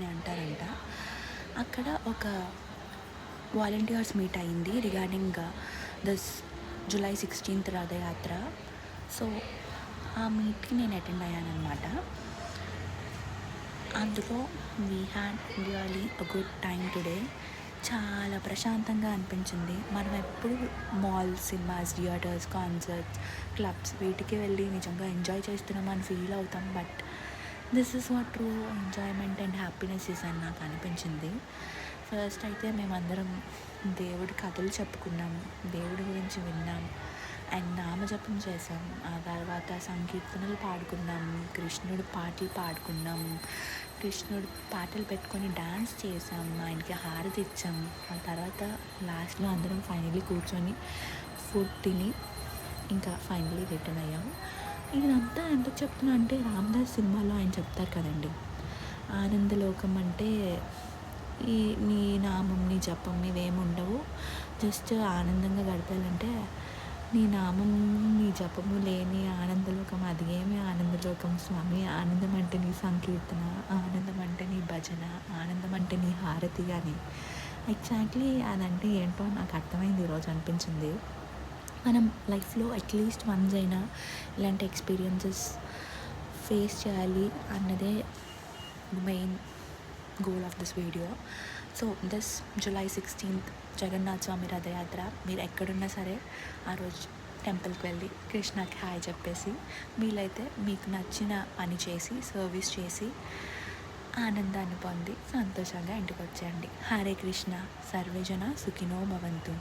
అని అంటారంట. అక్కడ ఒక వాలంటీర్స్ మీట్ అయింది regarding this July 16th Rathyatra. So ఆ మీట్కి నేను అటెండ్ అయ్యానమాట. అందులో we had really a good time today. చాలా ప్రశాంతంగా అనిపించింది. మనం ఎప్పుడు malls, cinemas, theatres, concerts, clubs వీటికి వెళ్ళి నిజంగా ఎంజాయ్ చేస్తున్నామని ఫీల్ అవుతాం. But this is what true enjoyment and happiness is అని నాకు అనిపించింది. ఫస్ట్ అయితే మేమందరం దేవుడి కథలు చెప్పుకున్నాం, దేవుడి గురించి విన్నాం అండ్ నామజపం చేసాం. ఆ తర్వాత సంకీర్తనలు పాడుకున్నాం, కృష్ణుడు పాటలు పాడుకున్నాం, కృష్ణుడు పాటలు పెట్టుకొని డాన్స్ చేసాం, ఆయనకి హారతి ఇచ్చాం. ఆ తర్వాత లాస్ట్లో అందరం ఫైనలీ కూర్చొని ఫుడ్ తిని ఇంకా ఫైనలీ రిటర్న్ అయ్యాం. ఇదంతా ఎందుకు చెప్తున్నా అంటే రామదాస్ సినిమాలో ఆయన చెప్తారు కదండి, ఆనందలోకం అంటే ఈ నీ నామం, నీ జపం ఇవేమి ఉండవు, జస్ట్ ఆనందంగా గడపాలంటే నీ నామం నీ జపము లేని ఆనందలోకం, అది ఏమి ఆనందలోకం స్వామి, ఆనందం అంటే నీ సంకీర్తన, ఆనందం అంటే నీ భజన, ఆనందం అంటే నీ హారతి అని. ఎగ్జాక్ట్లీ అదంటే ఏంటో నాకు అర్థమైంది ఈరోజు అనిపించింది. మనం లైఫ్లో అట్లీస్ట్ వన్స్ అయినా ఇలాంటి ఎక్స్పీరియన్సెస్ ఫేస్ చేయాలి అన్నదే main goal of this video. So this July 16th Jagannath Swami Rathayatra, మీరు ఎక్కడున్నా సరే ఆ రోజు టెంపుల్కి వెళ్ళి కృష్ణకి హాయ్ చెప్పేసి వీలైతే మీకు నచ్చిన పని చేసి సర్వీస్ చేసి ఆనందాన్ని పొంది సంతోషంగా ఇంటికి వచ్చేయండి. హరే కృష్ణ, సర్వేజన సుఖినో భవంతు.